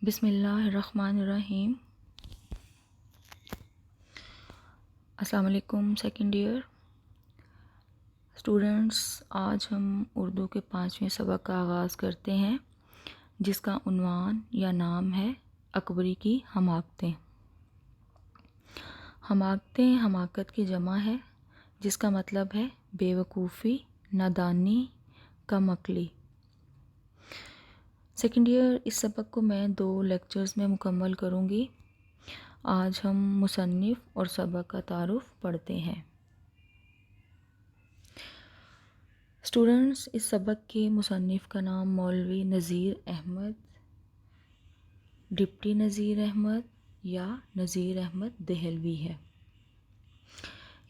بسم اللہ الرحمن الرحیم۔ السلام علیکم سیکنڈ ایئر اسٹوڈنٹس، آج ہم اردو کے 5ویں سبق کا آغاز کرتے ہیں، جس کا عنوان یا نام ہے اکبری کی حماقتیں۔ حماقتیں حماقت کی جمع ہے، جس کا مطلب ہے بے وقوفی، نادانی، کم عقلی۔ سیکنڈ ایئر اس سبق کو میں 2 لیکچرز میں مکمل کروں گی۔ آج ہم مصنف اور سبق کا تعارف پڑھتے ہیں۔ اسٹوڈنٹس، اس سبق کے مصنف کا نام مولوی نذیر احمد، ڈپٹی نذیر احمد یا نذیر احمد دہلوی ہے،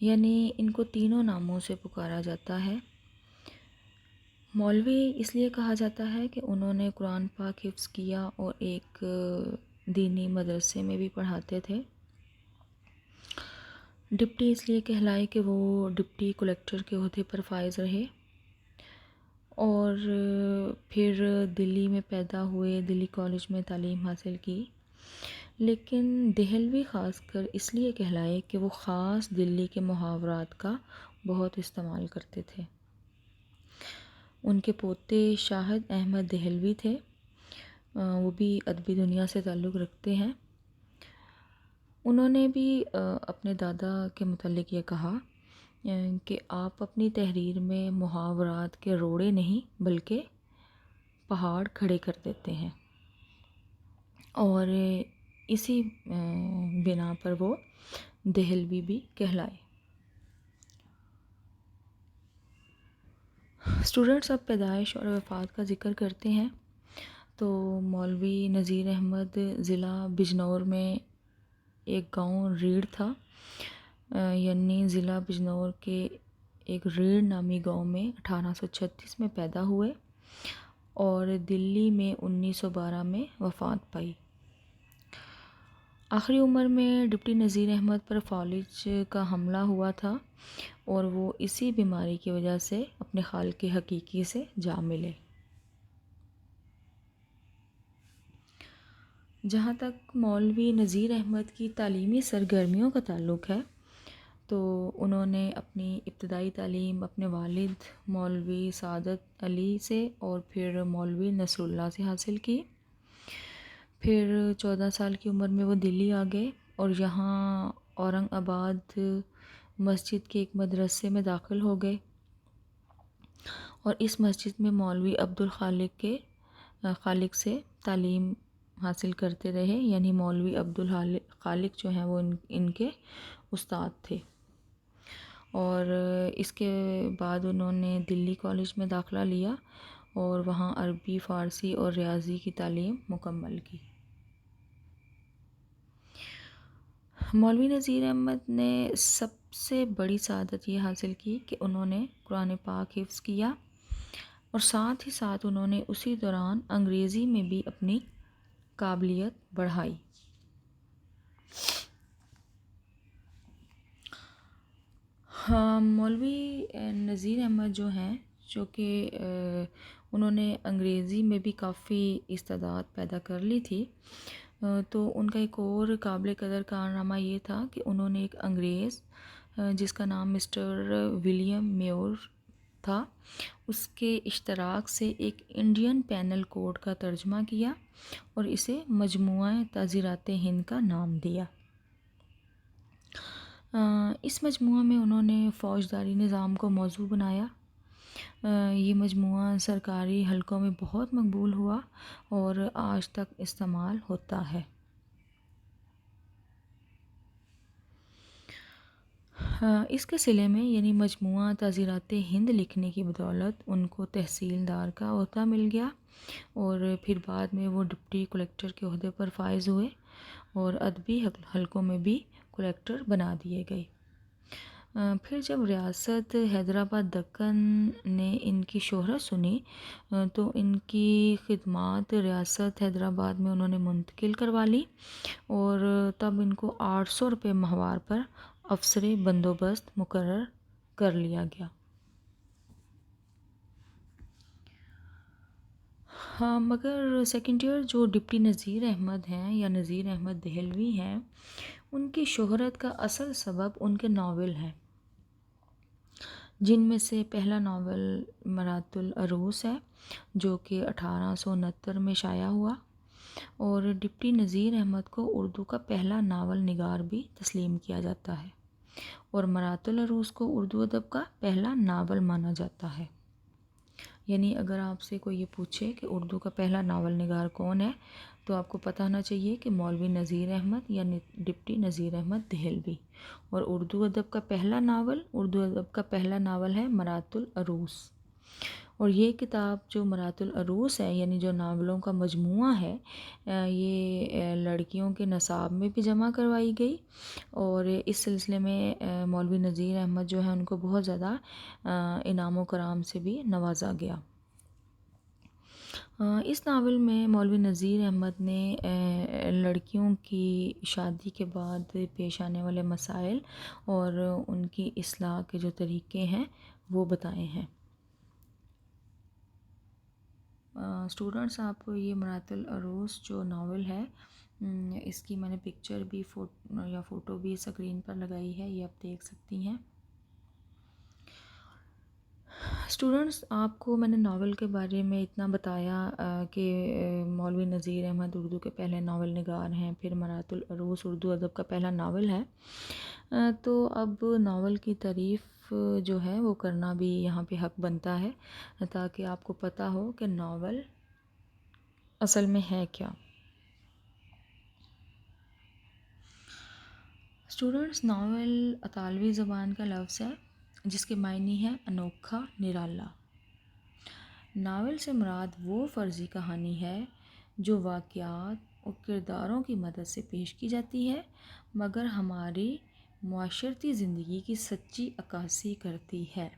یعنی ان کو تینوں ناموں سے پکارا جاتا ہے۔ مولوی اس لیے کہا جاتا ہے کہ انہوں نے قرآن پاک حفظ کیا اور ایک دینی مدرسے میں بھی پڑھاتے تھے۔ ڈپٹی اس لیے کہلائے کہ وہ ڈپٹی کلیکٹر کے عہدے پر فائز رہے، اور پھر دلی میں پیدا ہوئے، دلی کالج میں تعلیم حاصل کی۔ لیکن دہلوی خاص کر اس لیے کہلائے کہ وہ خاص دلی کے محاورات کا بہت استعمال کرتے تھے۔ ان کے پوتے شاہد احمد دہلوی تھے، وہ بھی ادبی دنیا سے تعلق رکھتے ہیں۔ انہوں نے بھی اپنے دادا کے متعلق یہ کہا کہ آپ اپنی تحریر میں محاورات کے روڑے نہیں بلکہ پہاڑ کھڑے کر دیتے ہیں، اور اسی بنا پر وہ دہلوی بھی کہلائے۔ اسٹوڈنٹس، اب پیدائش اور وفات کا ذکر کرتے ہیں۔ تو مولوی نذیر احمد ضلع بجنور میں ایک گاؤں ریڑھ تھا، یعنی ضلع بجنور کے ایک ریڑھ نامی گاؤں میں 1836 میں پیدا ہوئے اور دلی میں 1912 میں وفات پائی۔ آخری عمر میں ڈپٹی نذیر احمد پر فالج کا حملہ ہوا تھا، اور وہ اسی بیماری کی وجہ سے اپنے خالق حقیقی سے جا ملے۔ جہاں تک مولوی نذیر احمد کی تعلیمی سرگرمیوں کا تعلق ہے، تو انہوں نے اپنی ابتدائی تعلیم اپنے والد مولوی سعادت علی سے اور پھر مولوی نصر اللہ سے حاصل کی۔ پھر 14 سال کی عمر میں وہ دلی آ گئے اور یہاں اورنگ آباد مسجد کے ایک مدرسے میں داخل ہو گئے، اور اس مسجد میں مولوی خالق سے تعلیم حاصل کرتے رہے، یعنی مولوی خالق جو ہیں وہ ان کے استاد تھے۔ اور اس کے بعد انہوں نے دلی کالج میں داخلہ لیا اور وہاں عربی، فارسی اور ریاضی کی تعلیم مکمل کی۔ مولوی نذیر احمد نے سب سے بڑی سعادت یہ حاصل کی کہ انہوں نے قرآن پاک حفظ کیا، اور ساتھ ہی ساتھ انہوں نے اسی دوران انگریزی میں بھی اپنی قابلیت بڑھائی۔ مولوی نذیر احمد جو ہیں، جو کہ انہوں نے انگریزی میں بھی کافی استعداد پیدا کر لی تھی، تو ان کا ایک اور قابل قدر کارنامہ یہ تھا کہ انہوں نے ایک انگریز جس کا نام مسٹر ولیم میور تھا، اس کے اشتراک سے ایک انڈین پینل کوڈ کا ترجمہ کیا اور اسے مجموعہ تعزیرات ہند کا نام دیا۔ اس مجموعہ میں انہوں نے فوجداری نظام کو موضوع بنایا۔ یہ مجموعہ سرکاری حلقوں میں بہت مقبول ہوا اور آج تک استعمال ہوتا ہے۔ اس کے صلے میں، یعنی مجموعہ تعزیرات ہند لکھنے کی بدولت ان کو تحصیلدار کا عہدہ مل گیا، اور پھر بعد میں وہ ڈپٹی کلیکٹر کے عہدے پر فائز ہوئے اور ادبی حلقوں میں بھی کلیکٹر بنا دیے گئے۔ پھر جب ریاست حیدرآباد دکن نے ان کی شہرت سنی، تو ان کی خدمات ریاست حیدرآباد میں انہوں نے منتقل کروا لی، اور تب ان کو 800 روپے ماہوار پر افسر بندوبست مقرر کر لیا گیا۔ ہاں، مگر سیکنڈ ایئر جو ڈپٹی نذیر احمد ہیں یا نذیر احمد دہلوی ہیں، ان کی شہرت کا اصل سبب ان کے ناول ہیں، جن میں سے پہلا ناول مرات العروس ہے جو کہ 1869 میں شائع ہوا، اور ڈپٹی نذیر احمد کو اردو کا پہلا ناول نگار بھی تسلیم کیا جاتا ہے، اور مرات العروس کو اردو ادب کا پہلا ناول مانا جاتا ہے۔ یعنی اگر آپ سے کوئی یہ پوچھے کہ اردو کا پہلا ناول نگار کون ہے، تو آپ کو پتہ ہونا چاہیے کہ مولوی نذیر احمد یا ڈپٹی نذیر احمد دہلوی، اور اردو ادب کا پہلا ناول ہے مرات العروس۔ اور یہ کتاب جو مرات العروس ہے، یعنی جو ناولوں کا مجموعہ ہے، یہ لڑکیوں کے نصاب میں بھی جمع کروائی گئی، اور اس سلسلے میں مولوی نذیر احمد جو ہے ان کو بہت زیادہ انعام و کرام سے بھی نوازا گیا۔ اس ناول میں مولوی نذیر احمد نے لڑکیوں کی شادی کے بعد پیش آنے والے مسائل اور ان کی اصلاح کے جو طریقے ہیں وہ بتائے ہیں۔ اسٹوڈنٹس، آپ کو یہ مرات العروس جو ناول ہے، اس کی میں نے پکچر بھی فوٹو بھی اسکرین پر لگائی ہے، یہ آپ دیکھ سکتی ہیں۔ اسٹوڈنٹس، آپ کو میں نے ناول کے بارے میں اتنا بتایا کہ مولوی نذیر احمد اردو کے پہلے ناول نگار ہیں، پھر مرات العروس اردو ادب کا پہلا ناول ہے، تو اب ناول کی تعریف جو ہے وہ کرنا بھی یہاں پہ حق بنتا ہے، تاکہ آپ کو پتہ ہو کہ ناول اصل میں ہے کیا۔ اسٹوڈنٹس، ناول اطالوی زبان کا لفظ ہے جس کے معنی ہے انوکھا، نرالا۔ ناول سے مراد وہ فرضی کہانی ہے جو واقعات اور کرداروں کی مدد سے پیش کی جاتی ہے، مگر ہماری معاشرتی زندگی کی سچی عکاسی کرتی ہے۔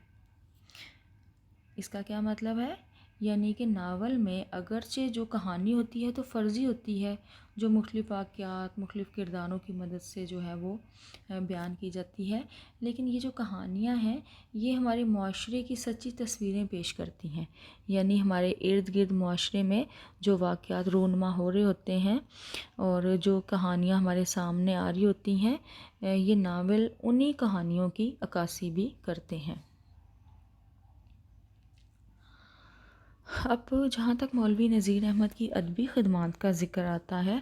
اس کا کیا مطلب ہے؟ یعنی کہ ناول میں اگرچہ جو کہانی ہوتی ہے تو فرضی ہوتی ہے، جو مختلف واقعات، مختلف کرداروں کی مدد سے جو ہے وہ بیان کی جاتی ہے، لیکن یہ جو کہانیاں ہیں یہ ہمارے معاشرے کی سچی تصویریں پیش کرتی ہیں، یعنی ہمارے ارد گرد معاشرے میں جو واقعات رونما ہو رہے ہوتے ہیں اور جو کہانیاں ہمارے سامنے آ رہی ہوتی ہیں، یہ ناول انہی کہانیوں کی عکاسی بھی کرتے ہیں۔ اب جہاں تک مولوی نذیر احمد کی ادبی خدمات کا ذکر آتا ہے،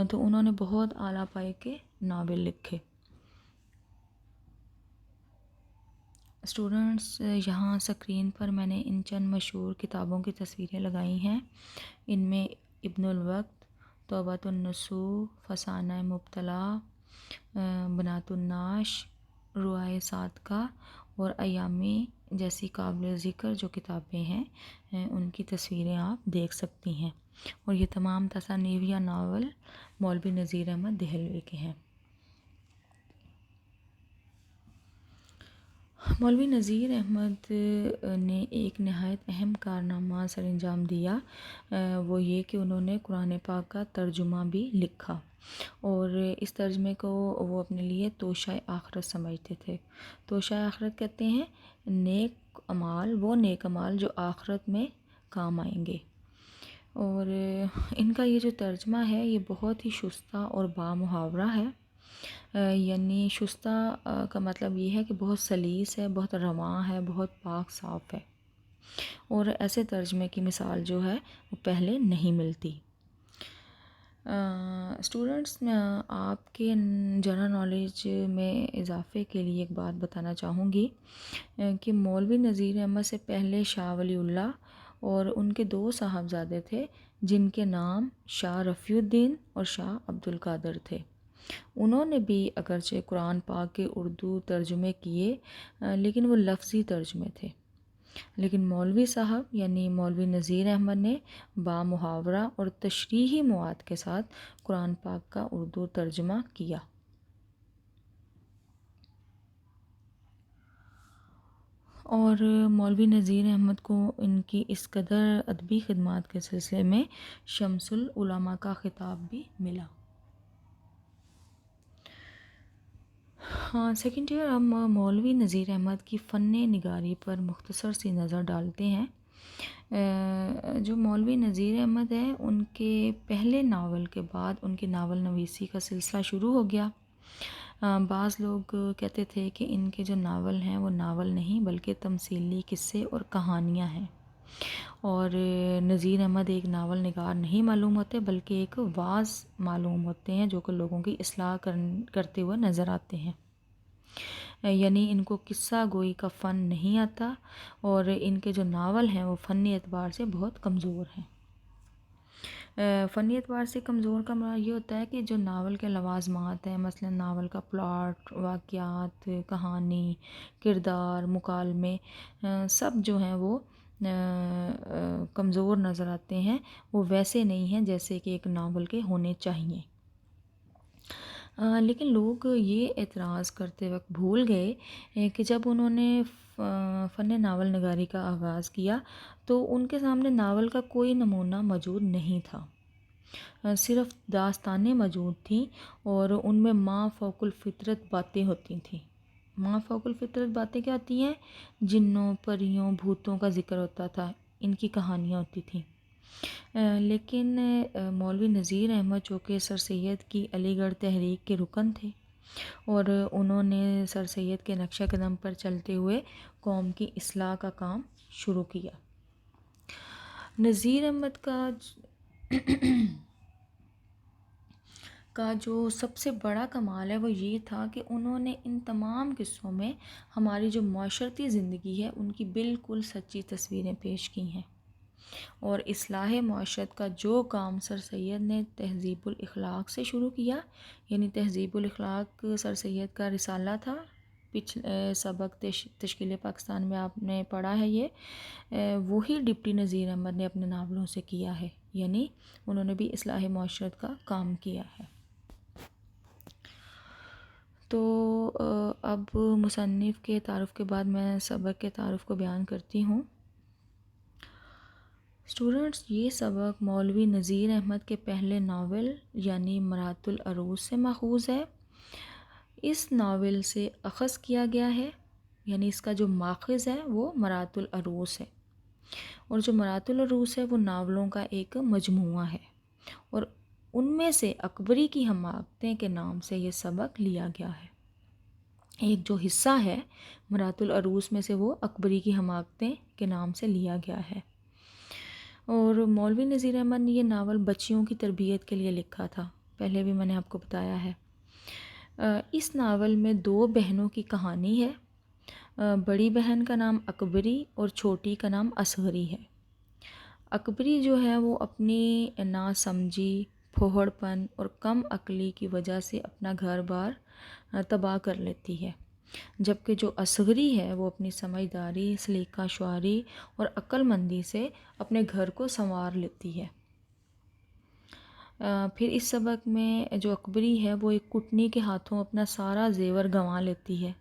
تو انہوں نے بہت اعلیٰ پائے کے ناول لکھے۔ اسٹوڈنٹس، یہاں اسکرین پر میں نے ان چند مشہور کتابوں کی تصویریں لگائی ہیں، ان میں ابن الوقت، توبۃ النصوح، فسانہ مبتلا، بنات النعش، رؤیائے صادقہ اور ایامی جیسی قابل ذکر جو کتابیں ہیں، ان کی تصویریں آپ دیکھ سکتی ہیں، اور یہ تمام تصانیف یا ناول مولوی نذیر احمد دہلوی کے ہیں۔ مولوی نذیر احمد نے ایک نہایت اہم کارنامہ سر انجام دیا، وہ یہ کہ انہوں نے قرآن پاک کا ترجمہ بھی لکھا، اور اس ترجمے کو وہ اپنے لیے توشہ آخرت سمجھتے تھے۔ توشہ آخرت کہتے ہیں نیک اعمال، وہ نیک اعمال جو آخرت میں کام آئیں گے، اور ان کا یہ جو ترجمہ ہے یہ بہت ہی شستہ اور بامحاورہ ہے، یعنی شستہ کا مطلب یہ ہے کہ بہت سلیس ہے، بہت رواں ہے، بہت پاک صاف ہے، اور ایسے ترجمے کی مثال جو ہے وہ پہلے نہیں ملتی۔ اسٹوڈنٹس، میں آپ کے جنرل نالج میں اضافے کے لیے ایک بات بتانا چاہوں گی کہ مولوی نذیر احمد سے پہلے شاہ ولی اللہ اور ان کے دو صاحبزادے تھے جن کے نام شاہ رفیع الدین اور شاہ عبد القادر تھے۔ انہوں نے بھی اگرچہ قرآن پاک کے اردو ترجمے کیے، لیکن وہ لفظی ترجمے تھے، لیکن مولوی صاحب یعنی مولوی نذیر احمد نے بامحاورہ اور تشریحی مواد کے ساتھ قرآن پاک کا اردو ترجمہ کیا۔ اور مولوی نذیر احمد کو ان کی اس قدر ادبی خدمات کے سلسلے میں شمس العلماء کا خطاب بھی ملا۔ ہاں، سیکنڈ ایئر ہم مولوی نذیر احمد کی فن نگاری پر مختصر سی نظر ڈالتے ہیں۔ جو مولوی نذیر احمد ہیں ان کے پہلے ناول کے بعد ان کی ناول نویسی کا سلسلہ شروع ہو گیا۔ بعض لوگ کہتے تھے کہ ان کے جو ناول ہیں وہ ناول نہیں بلکہ تمثیلی قصے اور کہانیاں ہیں، اور نذیر احمد ایک ناول نگار نہیں معلوم ہوتے بلکہ ایک واعظ معلوم ہوتے ہیں جو کہ لوگوں کی اصلاح کرتے ہوئے نظر آتے ہیں۔ یعنی ان کو قصہ گوئی کا فن نہیں آتا، اور ان کے جو ناول ہیں وہ فنی اعتبار سے بہت کمزور ہیں۔ فنی اعتبار سے کمزور کا معنی یہ ہوتا ہے کہ جو ناول کے لوازمات ہیں، مثلا ناول کا پلاٹ، واقعات، کہانی، کردار، مکالمے، سب جو ہیں وہ کمزور نظر آتے ہیں، وہ ویسے نہیں ہیں جیسے کہ ایک ناول کے ہونے چاہیے۔ لیکن لوگ یہ اعتراض کرتے وقت بھول گئے کہ جب انہوں نے فن ناول نگاری کا آغاز کیا تو ان کے سامنے ناول کا کوئی نمونہ موجود نہیں تھا، صرف داستانیں موجود تھیں، اور ان میں ما فوق الفطرت باتیں ہوتی تھیں۔ ما فوق الفطرت باتیں کیا ہوتی ہیں؟ جنوں، پریوں، بھوتوں کا ذکر ہوتا تھا، ان کی کہانیاں ہوتی تھیں۔ لیکن مولوی نذیر احمد جو کہ سر سید کی علی گڑھ تحریک کے رکن تھے، اور انہوں نے سر سید کے نقشہ قدم پر چلتے ہوئے قوم کی اصلاح کا کام شروع کیا۔ نذیر احمد کا جو سب سے بڑا کمال ہے وہ یہ تھا کہ انہوں نے ان تمام قصوں میں ہماری جو معاشرتی زندگی ہے ان کی بالکل سچی تصویریں پیش کی ہیں، اور اصلاح معاشرت کا جو کام سر سید نے تہذیب الاخلاق سے شروع کیا، یعنی تہذیب الاخلاق سر سید کا رسالہ تھا، پچھلے سبق تشکیل پاکستان میں آپ نے پڑھا ہے، یہ وہی ڈپٹی نذیر احمد نے اپنے ناولوں سے کیا ہے، یعنی انہوں نے بھی اصلاح معاشرت کا کام کیا ہے۔ تو اب مصنف کے تعارف کے بعد میں سبق کے تعارف کو بیان کرتی ہوں۔ اسٹوڈنٹس، یہ سبق مولوی نذیر احمد کے پہلے ناول یعنی مرات العروس سے ماخوذ ہے۔ اس ناول سے اخذ کیا گیا ہے، یعنی اس کا جو ماخذ ہے وہ مرات العروس ہے، اور جو مرات العروس ہے وہ ناولوں کا ایک مجموعہ ہے، اور ان میں سے اکبری کی حماقتیں کے نام سے یہ سبق لیا گیا ہے۔ ایک جو حصہ ہے مرات العروس میں سے وہ اکبری کی حماقتیں کے نام سے لیا گیا ہے، اور مولوی نذیر احمد نے یہ ناول بچیوں کی تربیت کے لیے لکھا تھا، پہلے بھی میں نے آپ کو بتایا ہے۔ اس ناول میں 2 بہنوں کی کہانی ہے، بڑی بہن کا نام اکبری اور چھوٹی کا نام اصغری ہے۔ اکبری جو ہے وہ اپنی ناسمجھی، پھوہڑ پن اور کم عقلی کی وجہ سے اپنا گھر بار تباہ کر لیتی ہے، جبکہ جو اصغری ہے وہ اپنی سمجھداری، سلیقہ شعاری اور عقل مندی سے اپنے گھر کو سنوار لیتی ہے۔ پھر اس سبق میں جو اکبری ہے وہ ایک کٹنی کے ہاتھوں اپنا سارا زیور گنوا لیتی ہے۔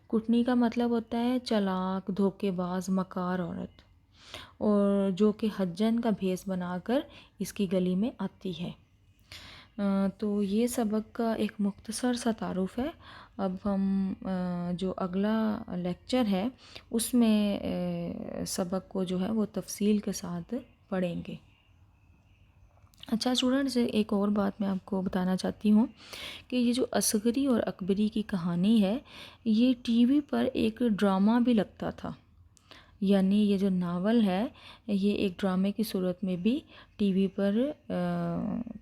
کٹنی کا مطلب ہوتا ہے چلاک، دھوکے باز، مکار عورت، اور جو کہ حجن کا بھیس بنا کر اس کی گلی میں آتی ہے۔ تو یہ سبق کا ایک مختصر سا تعارف ہے۔ اب ہم جو اگلا لیکچر ہے اس میں سبق کو جو ہے وہ تفصیل کے ساتھ پڑھیں گے۔ اچھا اسٹوڈنٹس، ایک اور بات میں آپ کو بتانا چاہتی ہوں کہ یہ جو اصغری اور اکبری کی کہانی ہے یہ ٹی وی پر ایک ڈرامہ بھی لگتا تھا، یعنی یہ جو ناول ہے یہ ایک ڈرامے کی صورت میں بھی ٹی وی پر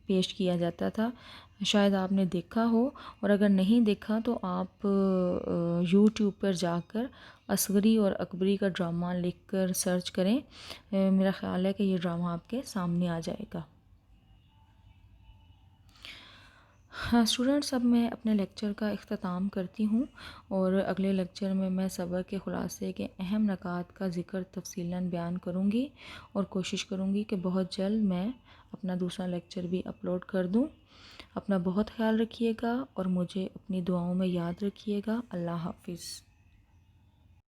پیش کیا جاتا تھا، شاید آپ نے دیکھا ہو، اور اگر نہیں دیکھا تو آپ یوٹیوب پر جا کر اصغری اور اکبری کا ڈرامہ لکھ کر سرچ کریں، میرا خیال ہے کہ یہ ڈرامہ آپ کے سامنے آ جائے گا۔ ہاں اسٹوڈنٹس، اب میں اپنے لیکچر کا اختتام کرتی ہوں، اور اگلے لیکچر میں سبق کے خلاصے کے اہم نکات کا ذکر تفصیلاً بیان کروں گی، اور کوشش کروں گی کہ بہت جلد میں اپنا دوسرا لیکچر بھی اپلوڈ کر دوں۔ اپنا بہت خیال رکھیے گا اور مجھے اپنی دعاؤں میں یاد رکھیے گا۔ اللہ حافظ۔